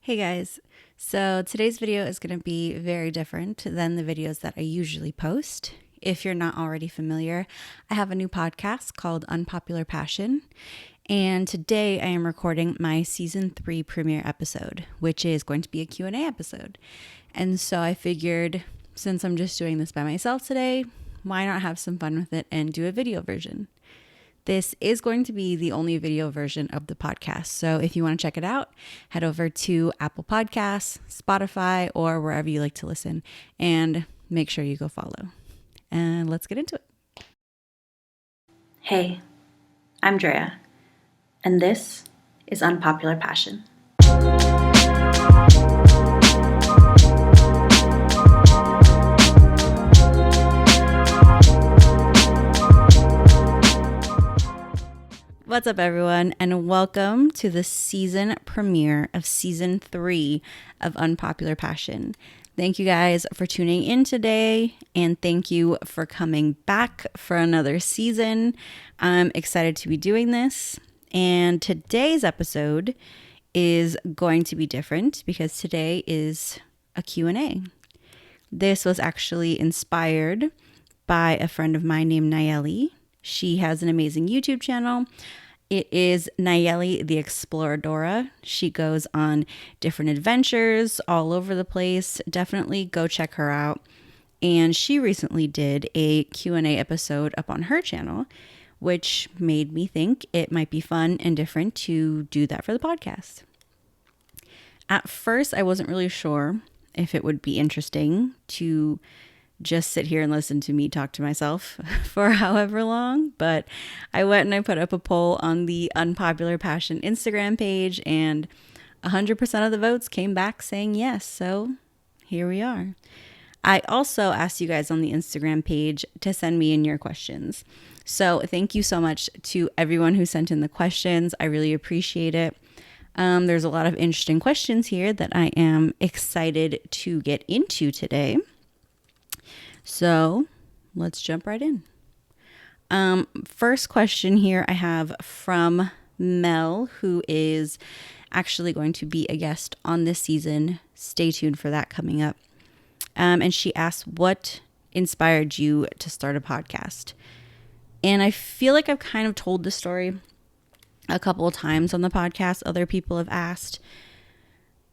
Hey guys, so today's video is going to be very different than the videos that I usually post. If you're not already familiar, I have a new podcast called Unpopular Passion, and today I am recording my season 3 premiere episode, which is going to be a Q&A episode. And so I figured, since I'm just doing this by myself today, why not have some fun with it and do a video version? This is going to be the only video version of the podcast. So if you want to check it out, head over to Apple Podcasts, Spotify, or wherever you like to listen, and make sure you go follow. And let's get into it. Hey, I'm Drea, and this is Unpopular Passion. What's up, everyone, and welcome to the season premiere of season 3 of Unpopular Passion. Thank you guys for tuning in today, and thank you for coming back for another season. I'm excited to be doing this, and today's episode is going to be different because today is a Q&A. This was actually inspired by a friend of mine named Neal. She has an amazing YouTube channel. It is Nayeli the Exploradora. She goes on different adventures all over the place. Definitely go check her out. And she recently did a Q&A episode up on her channel, which made me think it might be fun and different to do that for the podcast. At first, I wasn't really sure if it would be interesting to just sit here and listen to me talk to myself for however long. But I went and I put up a poll on the Unpopular Passion Instagram page, and 100% of the votes came back saying yes. So here we are. I also asked you guys on the Instagram page to send me in your questions. So thank you so much to everyone who sent in the questions. I really appreciate it. There's a lot of interesting questions here that I am excited to get into today. So let's jump right in. First question here I have from Mel, who is actually going to be a guest on this season. Stay tuned for that coming up. And she asks, what inspired you to start a podcast? And I feel like I've kind of told the story a couple of times on the podcast. Other people have asked,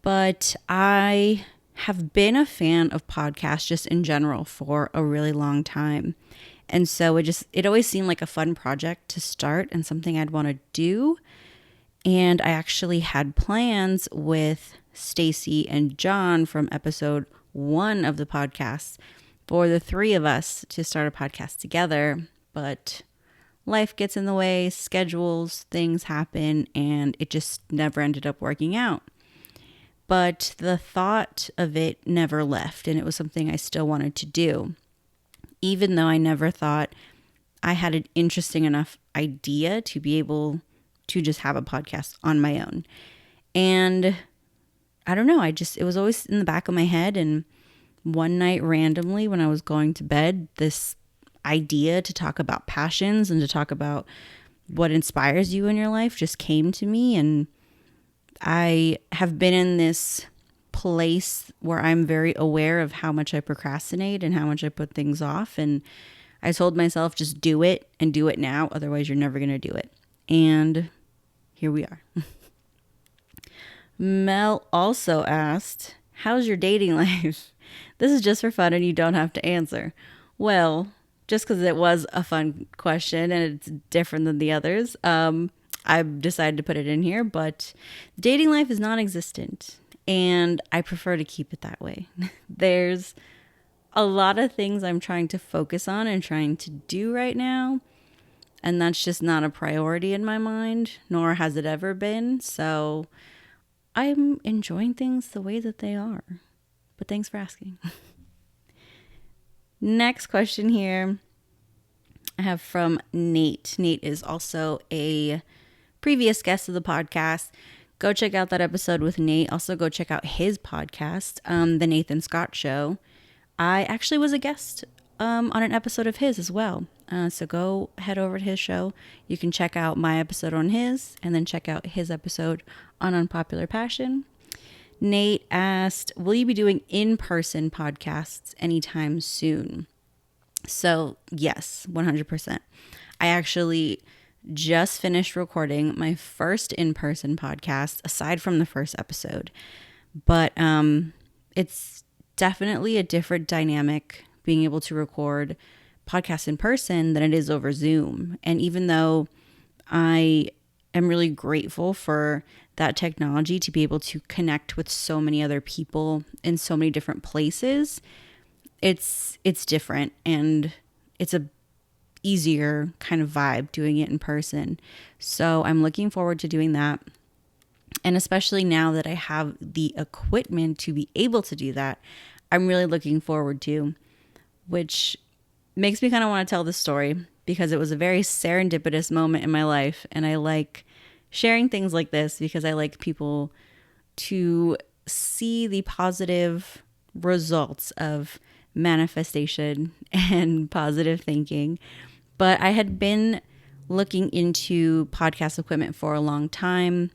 but I have been a fan of podcasts just in general for a really long time. And so it always seemed like a fun project to start and something I'd want to do. And I actually had plans with Stacy and John from episode 1 of the podcast for the 3 of us to start a podcast together. But life gets in the way, schedules, things happen, and it just never ended up working out. But the thought of it never left, and it was something I still wanted to do, even though I never thought I had an interesting enough idea to be able to just have a podcast on my own. And I don't know, it was always in the back of my head, and one night randomly when I was going to bed, this idea to talk about passions and to talk about what inspires you in your life just came to me. And I have been in this place where I'm very aware of how much I procrastinate and how much I put things off. And I told myself, just do it and do it now. Otherwise, you're never going to do it. And here we are. Mel also asked, how's your dating life? This is just for fun and you don't have to answer. Well, just because it was a fun question and it's different than the others, I've decided to put it in here, but dating life is non-existent, and I prefer to keep it that way. There's a lot of things I'm trying to focus on and trying to do right now, and that's just not a priority in my mind, nor has it ever been, so I'm enjoying things the way that they are. But thanks for asking. Next question here I have from Nate. Nate is also a previous guest of the podcast. Go check out that episode with Nate. Also go check out his podcast, The Nathan Scott Show. I actually was a guest on an episode of his as well. So go head over to his show. You can check out my episode on his and then check out his episode on Unpopular Passion. Nate asked, will you be doing in-person podcasts anytime soon? So yes, 100%. I actually just finished recording my first in-person podcast aside from the first episode. But it's definitely a different dynamic being able to record podcasts in person than it is over Zoom. And even though I am really grateful for that technology to be able to connect with so many other people in so many different places, it's different, and it's a easier kind of vibe doing it in person. So I'm looking forward to doing that. And especially now that I have the equipment to be able to do that, I'm really looking forward to, which makes me kind of want to tell this story because it was a very serendipitous moment in my life. And I like sharing things like this because I like people to see the positive results of manifestation and positive thinking. But I had been looking into podcast equipment for a long time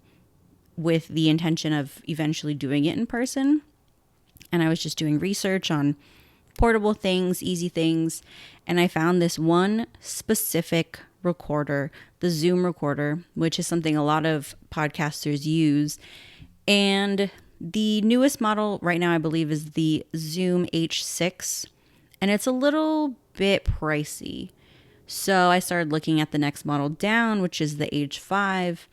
with the intention of eventually doing it in person. And I was just doing research on portable things, easy things. And I found this one specific recorder, the Zoom recorder, which is something a lot of podcasters use. And the newest model right now, I believe, is the Zoom H6. And it's a little bit pricey. So I started looking at the next model down, which is the H5.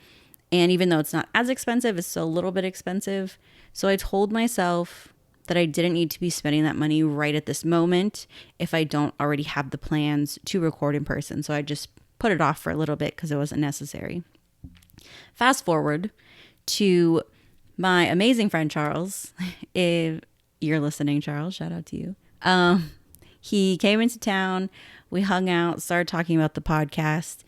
And even though it's not as expensive, it's still a little bit expensive. So I told myself that I didn't need to be spending that money right at this moment if I don't already have the plans to record in person. So I just put it off for a little bit because it wasn't necessary. Fast forward to my amazing friend Charles. If you're listening, Charles, shout out to you. He came into town. We hung out, started talking about the podcast.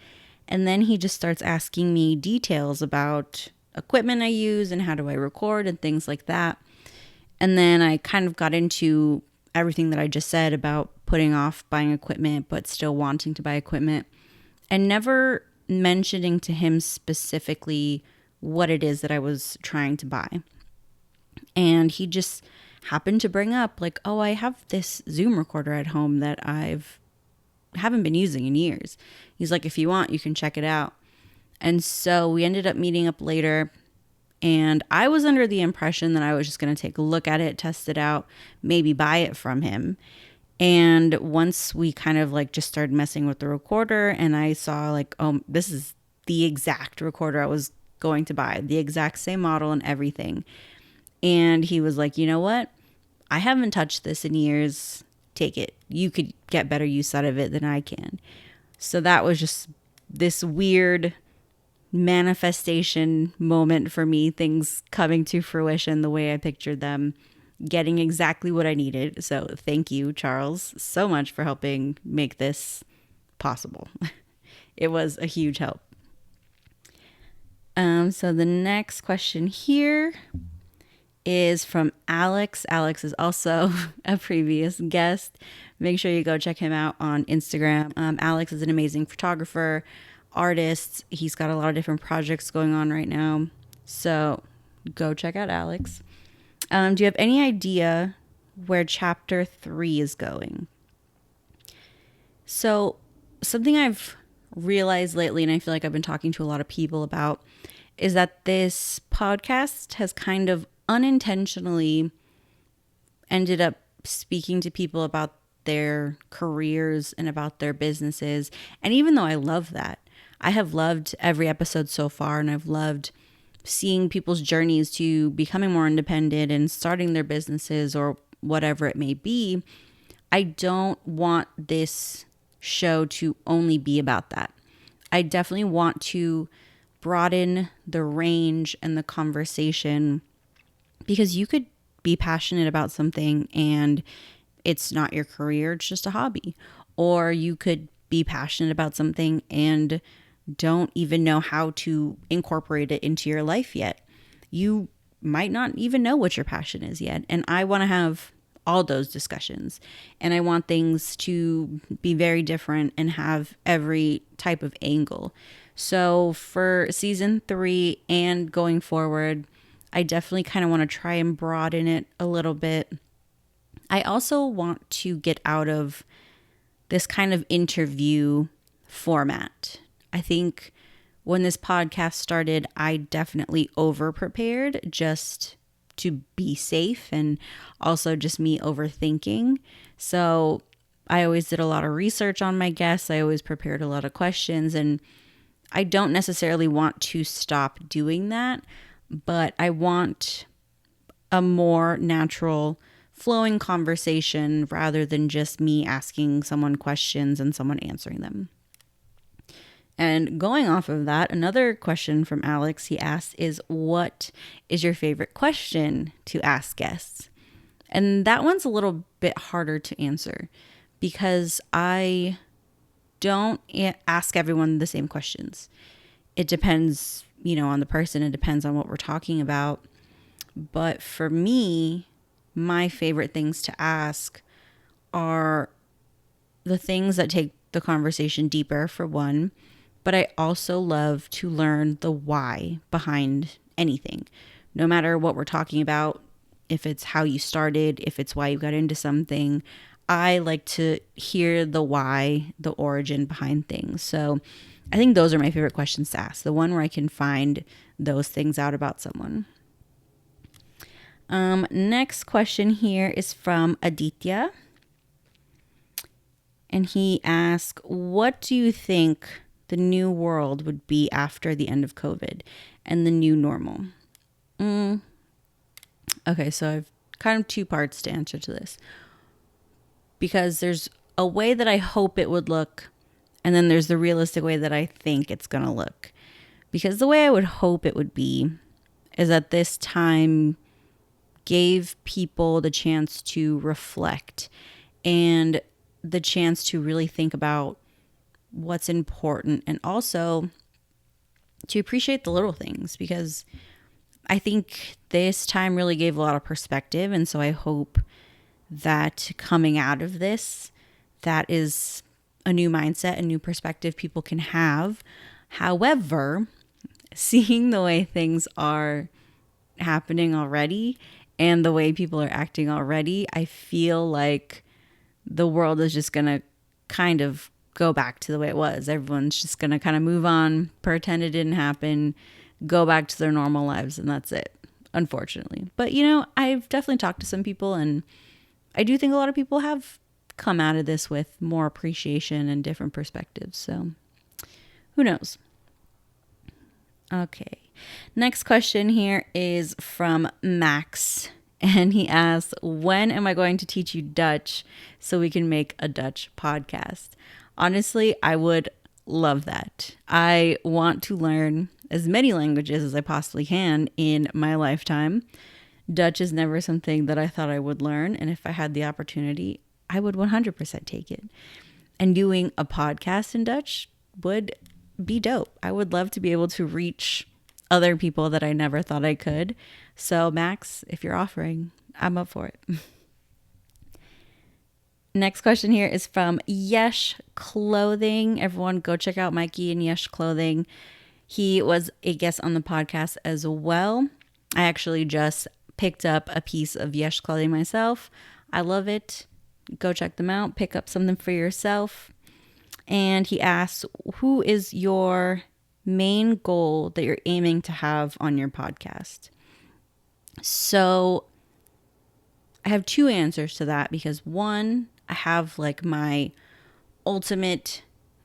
And then he just starts asking me details about equipment I use and how do I record and things like that. And then I kind of got into everything that I just said about putting off buying equipment, but still wanting to buy equipment, and never mentioning to him specifically what it is that I was trying to buy. And he just happened to bring up like, oh, I have this Zoom recorder at home that haven't been using in years. He's like, if you want, you can check it out. And so we ended up meeting up later, and I was under the impression that I was just going to take a look at it, test it out, maybe buy it from him. And once we kind of like just started messing with the recorder, and I saw like, oh, this is the exact recorder I was going to buy, the exact same model and everything. And he was like, you know what? I haven't touched this in years. Take it. You could get better use out of it than I can. So that was just this weird manifestation moment for me, things coming to fruition the way I pictured them, getting exactly what I needed. So thank you, Charles, so much for helping make this possible. It was a huge help. So the next question here is from Alex. Alex is also a previous guest. Make sure you go check him out on Instagram. Alex is an amazing photographer, artist. He's got a lot of different projects going on right now. So go check out Alex. Do you have any idea where chapter 3 is going? So something I've realized lately, and I feel like I've been talking to a lot of people about, is that this podcast has kind of unintentionally ended up speaking to people about their careers and about their businesses. And even though I love that, I have loved every episode so far, and I've loved seeing people's journeys to becoming more independent and starting their businesses or whatever it may be. I don't want this show to only be about that. I definitely want to broaden the range and the conversation, because you could be passionate about something and it's not your career, it's just a hobby. Or you could be passionate about something and don't even know how to incorporate it into your life yet. You might not even know what your passion is yet. And I want to have all those discussions. And I want things to be very different and have every type of angle. So for season 3 and going forward, I definitely kind of want to try and broaden it a little bit. I also want to get out of this kind of interview format. I think when this podcast started, I definitely over prepared just to be safe and also just me overthinking. So I always did a lot of research on my guests. I always prepared a lot of questions, and I don't necessarily want to stop doing that, but I want a more natural flowing conversation rather than just me asking someone questions and someone answering them. And going off of that, another question from Alex he asked is, what is your favorite question to ask guests? And that one's a little bit harder to answer because I don't ask everyone the same questions. It depends, on the person. It depends on what we're talking about. But for me, my favorite things to ask are the things that take the conversation deeper, for one. But I also love to learn the why behind anything, no matter what we're talking about. If it's how you started, if it's why you got into something, I like to hear the why, the origin behind things. So I think those are my favorite questions to ask. The one where I can find those things out about someone. Next question here is from Aditya. And he asks, what do you think the new world would be after the end of COVID and the new normal? Okay, so I've kind of two parts to answer to this. Because there's a way that I hope it would look, and then there's the realistic way that I think it's going to look. Because the way I would hope it would be is that this time gave people the chance to reflect and the chance to really think about what's important, and also to appreciate the little things, because I think this time really gave a lot of perspective. And so I hope that coming out of this, that is a new mindset, a new perspective people can have. However, seeing the way things are happening already and the way people are acting already, I feel like the world is just going to kind of go back to the way it was. Everyone's just going to kind of move on, pretend it didn't happen, go back to their normal lives, and that's it, unfortunately. But, I've definitely talked to some people, and I do think a lot of people have come out of this with more appreciation and different perspectives. So who knows? Okay. Next question here is from Max. And he asks, when am I going to teach you Dutch so we can make a Dutch podcast? Honestly, I would love that. I want to learn as many languages as I possibly can in my lifetime. Dutch is never something that I thought I would learn. And if I had the opportunity, I would 100% take it. And doing a podcast in Dutch would be dope. I would love to be able to reach other people that I never thought I could. So Max, if you're offering, I'm up for it. Next question here is from Yesh Clothing. Everyone go check out Mikey and Yesh Clothing. He was a guest on the podcast as well. I actually just picked up a piece of Yesh Clothing myself. I love it. Go check them out. Pick up something for yourself. And he asks, who is your main goal that you're aiming to have on your podcast? So I have two answers to that, because one, I have like my ultimate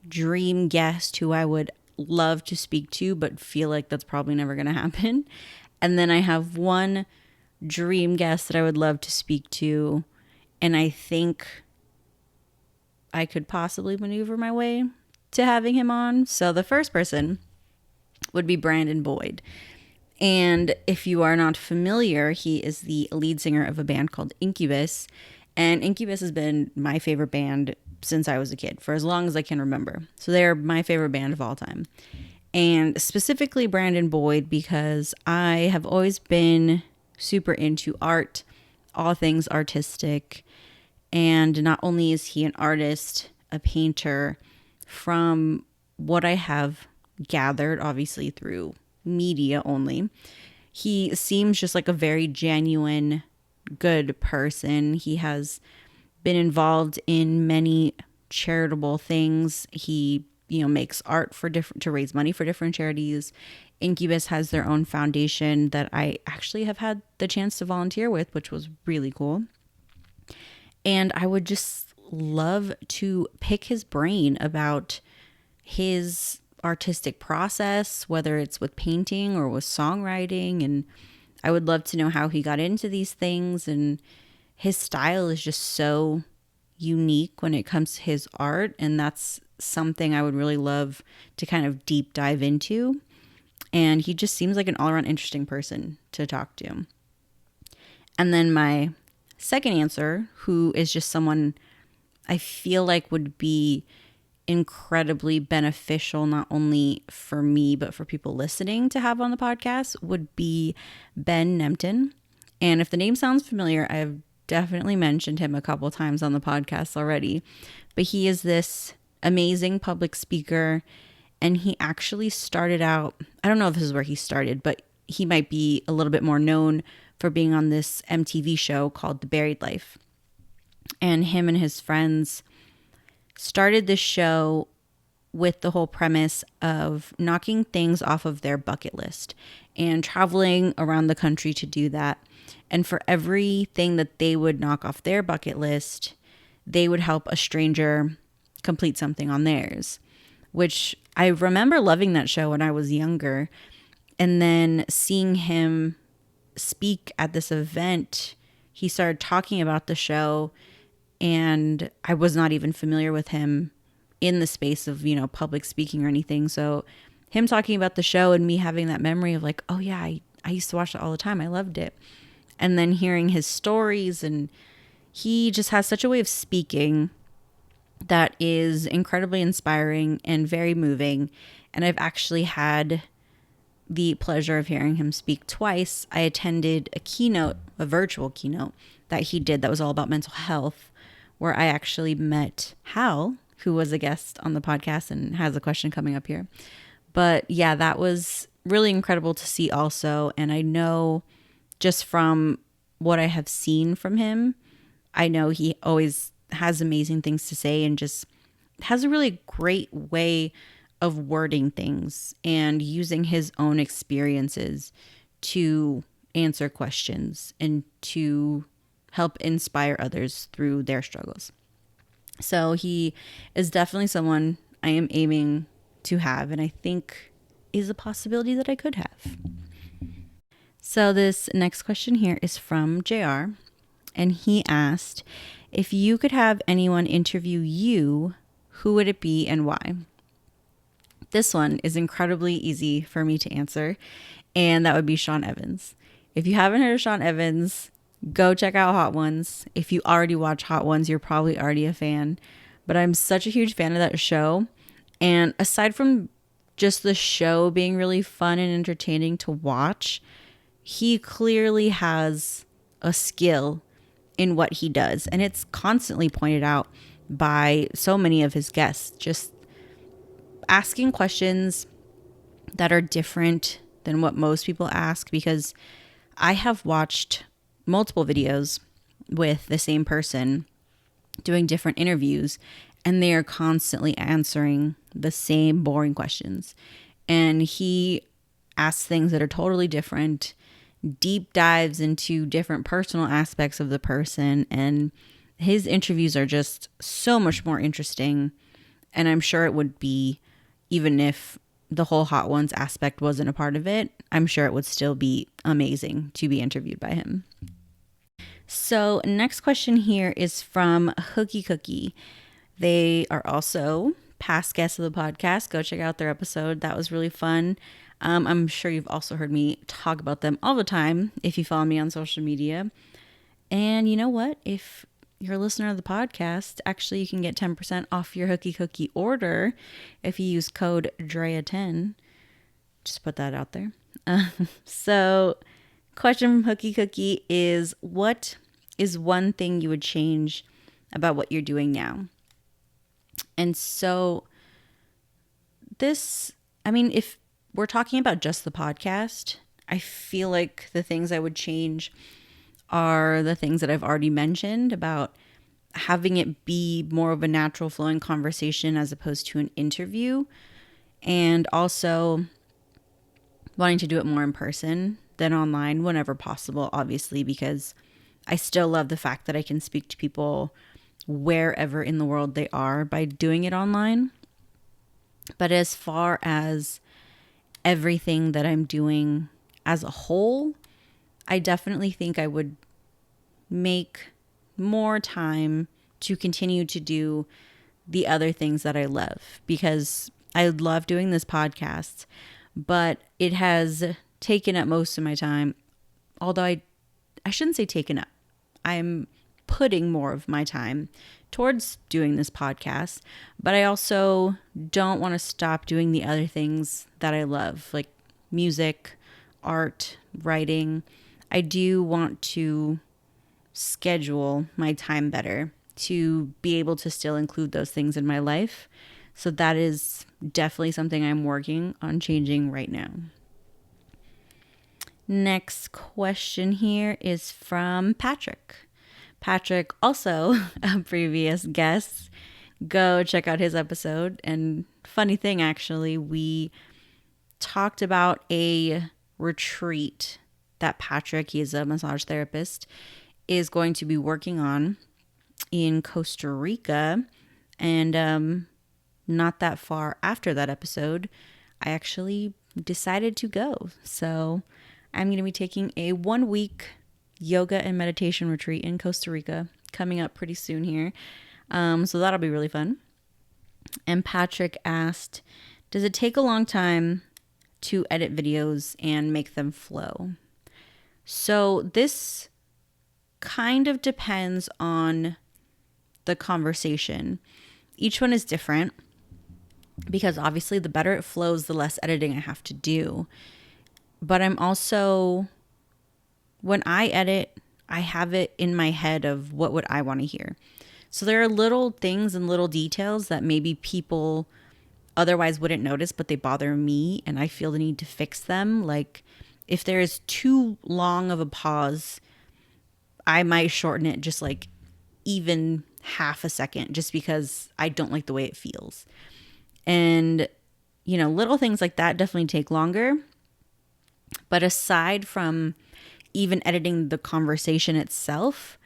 dream guest who I would love to speak to, but feel like that's probably never going to happen. And then I have one dream guest that I would love to speak to, and I think I could possibly maneuver my way to having him on. So the first person would be Brandon Boyd. And if you are not familiar, he is the lead singer of a band called Incubus. And Incubus has been my favorite band since I was a kid, for as long as I can remember. So they're my favorite band of all time. And specifically Brandon Boyd, because I have always been super into art, all things artistic. And not only is he an artist, a painter, from what I have gathered, obviously through media only, He seems just like a very genuine, good person. He has been involved in many charitable things. He, makes art for different to raise money for different charities. Incubus has their own foundation that I actually have had the chance to volunteer with, which was really cool. And I would just love to pick his brain about his artistic process, whether it's with painting or with songwriting. And I would love to know how he got into these things. And his style is just so unique when it comes to his art. And that's something I would really love to kind of deep dive into. And he just seems like an all around interesting person to talk to. And then my second answer, who is just someone I feel like would be incredibly beneficial, not only for me, but for people listening to have on the podcast, would be Ben Nemtin. And if the name sounds familiar, I've definitely mentioned him a couple times on the podcast already. But he is this amazing public speaker. And he actually started out, I don't know if this is where he started, but he might be a little bit more known for being on this MTV show called The Buried Life. And him and his friends started this show with the whole premise of knocking things off of their bucket list and traveling around the country to do that. And for everything that they would knock off their bucket list, they would help a stranger complete something on theirs, which I remember loving that show when I was younger. And then seeing him speak at this event, he started talking about the show, and I was not even familiar with him in the space of, public speaking or anything. So him talking about the show and me having that memory of like, oh yeah, I used to watch it all the time. I loved it. And then hearing his stories, and he just has such a way of speaking that is incredibly inspiring and very moving. And I've actually had the pleasure of hearing him speak twice. I attended a virtual keynote that he did that was all about mental health, where I actually met Hal, who was a guest on the podcast and has a question coming up here. But yeah, that was really incredible to see also. And I know just from what I have seen from him, I know he always has amazing things to say and just has a really great way of wording things and using his own experiences to answer questions and to help inspire others through their struggles. So he is definitely someone I am aiming to have, and I think is a possibility that I could have. So this next question here is from JR, and he asked, if you could have anyone interview you, who would it be and why? This one is incredibly easy for me to answer, and that would be Sean Evans. If you haven't heard of Sean Evans, go check out Hot Ones. If you already watch Hot Ones, you're probably already a fan. But I'm such a huge fan of that show. And aside from just the show being really fun and entertaining to watch, he clearly has a skill in what he does. And it's constantly pointed out by so many of his guests, just asking questions that are different than what most people ask, because I have watched multiple videos with the same person doing different interviews, and they are constantly answering the same boring questions. And he asks things that are totally different, deep dives into different personal aspects of the person, and his interviews are just so much more interesting. And I'm sure it would be, even if the whole Hot Ones aspect wasn't a part of it, I'm sure it would still be amazing to be interviewed by him. So next question here is from Hooky Cookie. They are also past guests of the podcast. Go check out their episode. That was really fun. I'm sure you've also heard me talk about them all the time if you follow me on social media. And you know what? If you're a listener of the podcast, actually you can get 10% off your Hooky Cookie order if you use code DREA10. Just put that out there. So question from Hooky Cookie is, what is one thing you would change about what you're doing now? And so this, if we're talking about just the podcast, I feel like the things I would change are the things that I've already mentioned about having it be more of a natural flowing conversation as opposed to an interview, and also wanting to do it more in person than online whenever possible, obviously, because I still love the fact that I can speak to people wherever in the world they are by doing it online. But as far as everything that I'm doing as a whole, I definitely think I would make more time to continue to do the other things that I love, because I love doing this podcast, but it has taken up most of my time. Although I shouldn't say taken up. I'm putting more of my time towards doing this podcast, but I also don't want to stop doing the other things that I love, like music, art, writing. I do want to schedule my time better to be able to still include those things in my life. So that is definitely something I'm working on changing right now. Next question here is from Patrick. Patrick, also a previous guest. Go check out his episode. And funny thing, actually, we talked about a retreat that Patrick, he's a massage therapist, is going to be working on in Costa Rica. And not that far after that episode, I actually decided to go. So I'm going to be taking a 1-week yoga and meditation retreat in Costa Rica coming up pretty soon here. So that'll be really fun. And Patrick asked, does it take a long time to edit videos and make them flow? So this kind of depends on the conversation. Each one is different because obviously the better it flows, the less editing I have to do. But I'm also, when I edit, I have it in my head of what would I want to hear. So there are little things and little details that maybe people otherwise wouldn't notice, but they bother me and I feel the need to fix them. Like if there is too long of a pause, I might shorten it just like even half a second just because I don't like the way it feels. And, little things like that definitely take longer. But aside from even editing the conversation itself,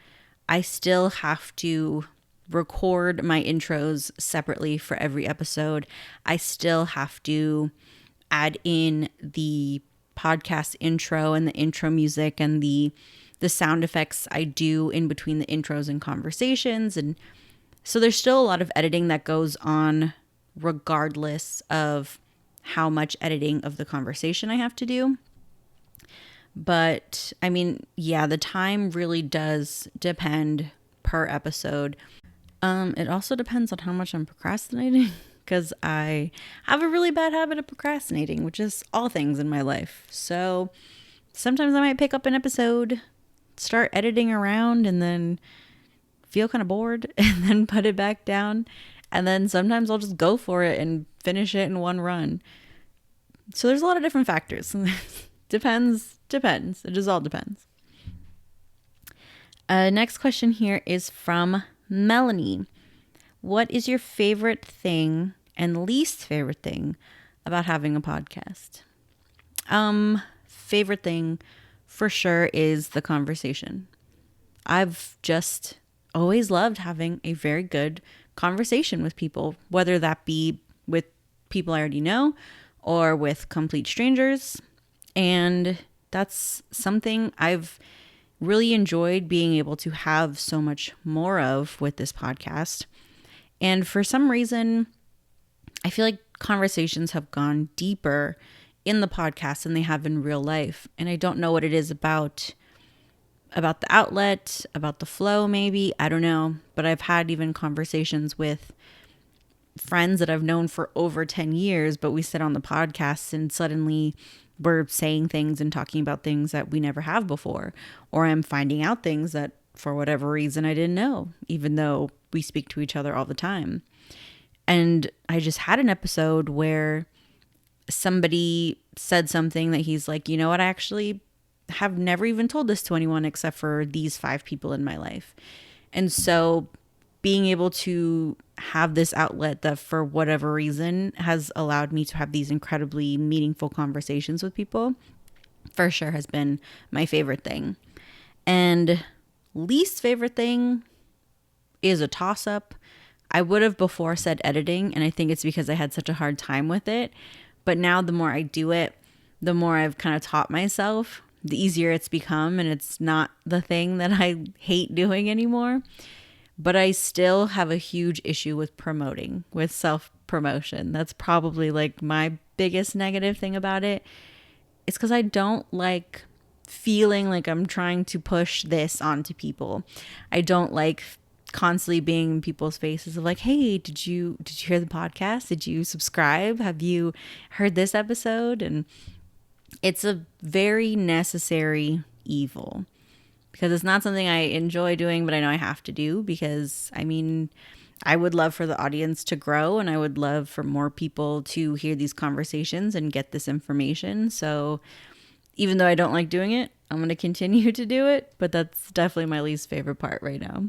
I still have to record my intros separately for every episode. I still have to add in the podcast intro and the intro music and the sound effects I do in between the intros and conversations. And so there's still a lot of editing that goes on regardless of how much editing of the conversation I have to do. But I mean, yeah, the time really does depend per episode. It also depends on how much I'm procrastinating because I have a really bad habit of procrastinating, which is all things in my life. So sometimes I might pick up an episode, start editing around, and then feel kind of bored and then put it back down. And then sometimes I'll just go for it and finish it in one run. So there's a lot of different factors. Depends. It just all depends. Next question here is from Melanie. What is your favorite thing and least favorite thing about having a podcast? Favorite thing for sure is the conversation. I've just always loved having a very good conversation with people, whether that be with people I already know or with complete strangers. And that's something I've really enjoyed being able to have so much more of with this podcast. And for some reason, I feel like conversations have gone deeper in the podcast than they have in real life. And I don't know what it is about the outlet, about the flow maybe, I don't know. But I've had even conversations with friends that I've known for over 10 years, but we sit on the podcast and suddenly we're saying things and talking about things that we never have before. Or I'm finding out things that for whatever reason I didn't know, even though we speak to each other all the time. And I just had an episode where somebody said something that he's like, you know what, I actually have never even told this to anyone except for these 5 people in my life. And so being able to have this outlet that for whatever reason has allowed me to have these incredibly meaningful conversations with people for sure has been my favorite thing. And least favorite thing is a toss up. I would have before said editing, and I think it's because I had such a hard time with it. But now the more I do it, the more I've kind of taught myself, the easier it's become, and it's not the thing that I hate doing anymore. But I still have a huge issue with promoting, with self-promotion. That's probably like my biggest negative thing about it. It's because I don't like feeling like I'm trying to push this onto people. I don't like constantly being in people's faces of like, hey, did you hear the podcast? Did you subscribe? Have you heard this episode? And it's a very necessary evil because it's not something I enjoy doing, but I know I have to do because, I mean, I would love for the audience to grow and I would love for more people to hear these conversations and get this information. So even though I don't like doing it, I'm going to continue to do it, but that's definitely my least favorite part right now.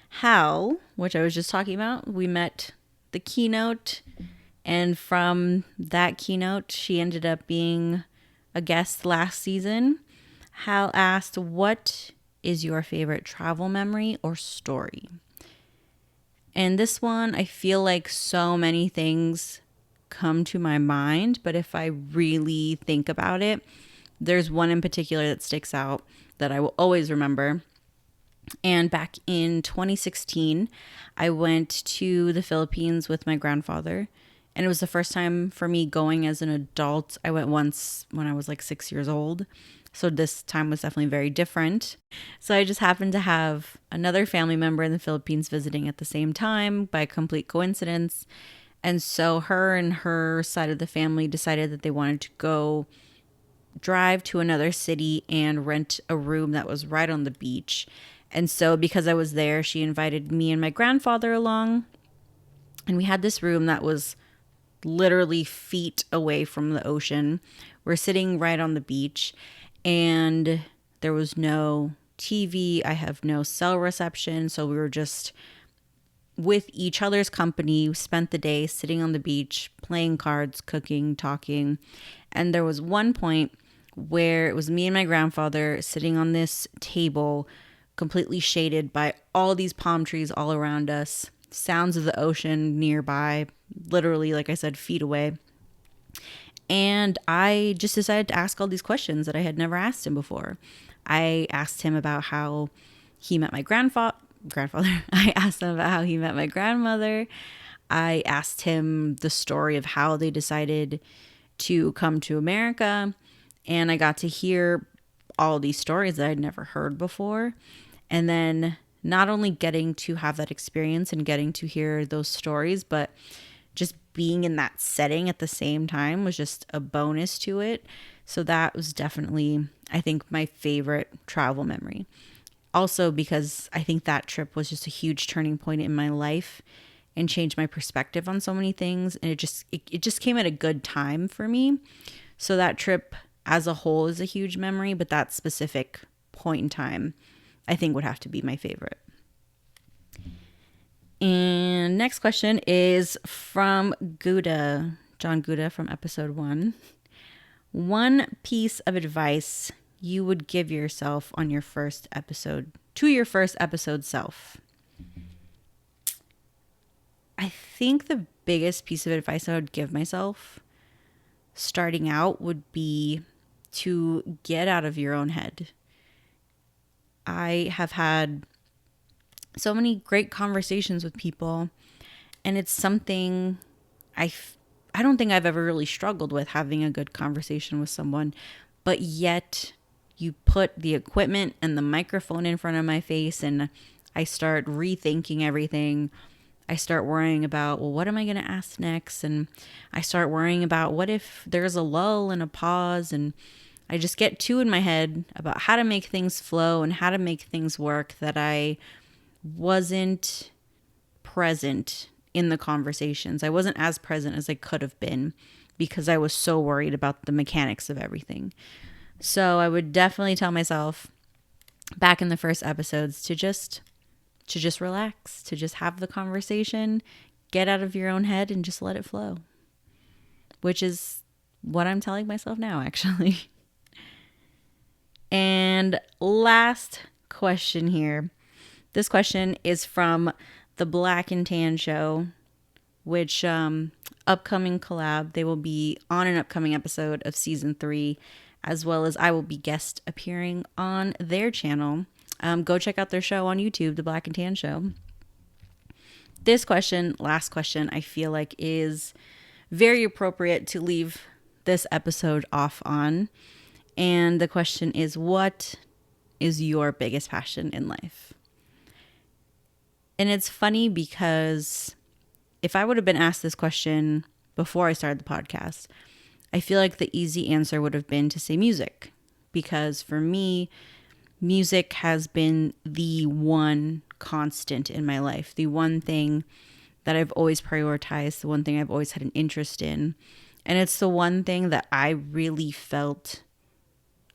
Hal, which I was just talking about, we met the keynote, and from that keynote, she ended up being a guest last season. Hal asked, what is your favorite travel memory or story? And this one, I feel like so many things come to my mind, but if I really think about it, there's one in particular that sticks out that I will always remember. And back in 2016, I went to the Philippines with my grandfather. And it was the first time for me going as an adult. I went once when I was like 6 years old. So this time was definitely very different. So I just happened to have another family member in the Philippines visiting at the same time by complete coincidence. And so her and her side of the family decided that they wanted to go drive to another city and rent a room that was right on the beach. And so because I was there, she invited me and my grandfather along. And we had this room that was literally feet away from the ocean. We're sitting right on the beach and there was no TV. I have no cell reception. So we were just with each other's company. We spent the day sitting on the beach, playing cards, cooking, talking. And there was one point where it was me and my grandfather sitting on this table completely shaded by all these palm trees all around us, sounds of the ocean nearby, literally, like I said, feet away. And I just decided to ask all these questions that I had never asked him before. I asked him about how he met my grandfather. I asked him about how he met my grandmother. I asked him the story of how they decided to come to America. And I got to hear all these stories that I'd never heard before. And then not only getting to have that experience and getting to hear those stories, but just being in that setting at the same time was just a bonus to it. So that was definitely, I think, my favorite travel memory. Also because I think that trip was just a huge turning point in my life and changed my perspective on so many things. And it just came at a good time for me. So that trip as a whole is a huge memory, but that specific point in time, I think, would have to be my favorite. And next question is from Gouda, John Gouda from episode 1. One piece of advice you would give yourself on your first episode, to your first episode self. I think the biggest piece of advice I would give myself starting out would be to get out of your own head. I have had so many great conversations with people, and it's something I don't think I've ever really struggled with, having a good conversation with someone, but yet you put the equipment and the microphone in front of my face and I start rethinking everything. I start worrying about, well, what am I going to ask next? And I start worrying about what if there's a lull and a pause, and I just get too in my head about how to make things flow and how to make things work that I wasn't present in the conversations. I wasn't as present as I could have been because I was so worried about the mechanics of everything. So I would definitely tell myself back in the first episodes to just relax, to just have the conversation, get out of your own head and just let it flow. Which is what I'm telling myself now, actually. And last question here. This question is from the Black and Tan Show, which upcoming collab. They will be on an upcoming episode of season 3, as well as I will be guest appearing on their channel. Go check out their show on YouTube, the Black and Tan Show. This question, last question, I feel like is very appropriate to leave this episode off on. And the question is, what is your biggest passion in life? And it's funny because if I would have been asked this question before I started the podcast, I feel like the easy answer would have been to say music. Because for me, music has been the one constant in my life, the one thing that I've always prioritized, the one thing I've always had an interest in. And it's the one thing that I really felt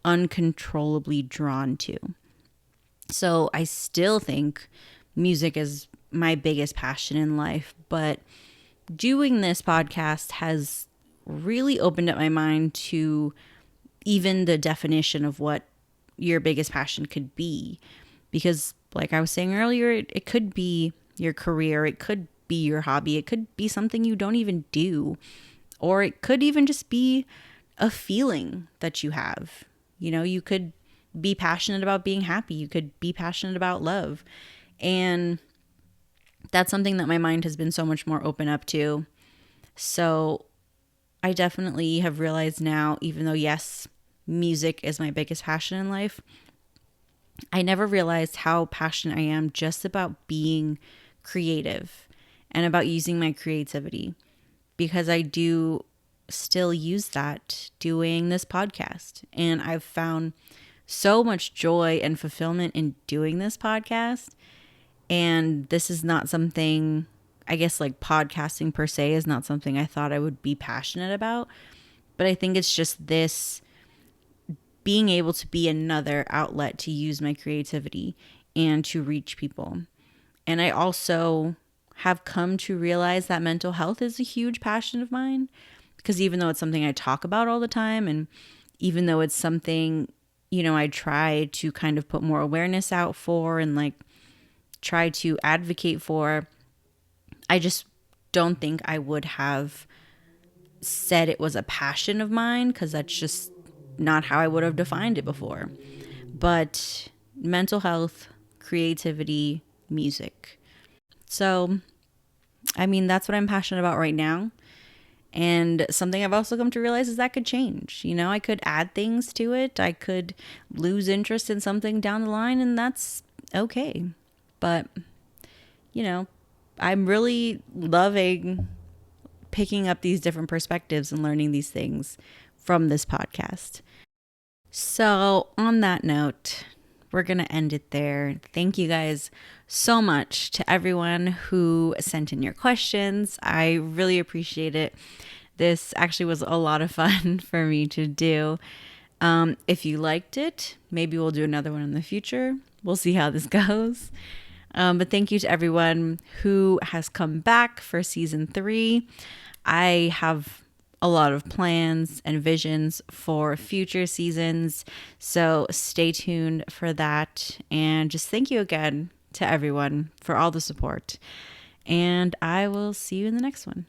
uncontrollably drawn to. So I still think music is my biggest passion in life, but doing this podcast has really opened up my mind to even the definition of what your biggest passion could be. Because like I was saying earlier, it could be your career, it could be your hobby, it could be something you don't even do, or it could even just be a feeling that you have. You know, you could be passionate about being happy. You could be passionate about love. And that's something that my mind has been so much more open up to. So I definitely have realized now, even though, yes, music is my biggest passion in life, I never realized how passionate I am just about being creative and about using my creativity, because I do still use that doing this podcast. And I've found so much joy and fulfillment in doing this podcast. And this is not something, I guess, like podcasting per se is not something I thought I would be passionate about. But I think it's just this being able to be another outlet to use my creativity and to reach people. And I also have come to realize that mental health is a huge passion of mine, because even though it's something I talk about all the time, and even though it's something, you know, I try to kind of put more awareness out for and like try to advocate for, I just don't think I would have said it was a passion of mine, because that's just not how I would have defined it before. But mental health, creativity, music. So, I mean, that's what I'm passionate about right now. And something I've also come to realize is that could change. You know, I could add things to it. I could lose interest in something down the line, and that's okay. But, you know, I'm really loving picking up these different perspectives and learning these things from this podcast. So, on that note, we're going to end it there. Thank you guys so much to everyone who sent in your questions. I really appreciate it. This actually was a lot of fun for me to do. If you liked it, maybe we'll do another one in the future. We'll see how this goes. But thank you to everyone who has come back for season 3. I have a lot of plans and visions for future seasons, so stay tuned for that. And just thank you again to everyone for all the support. And I will see you in the next one.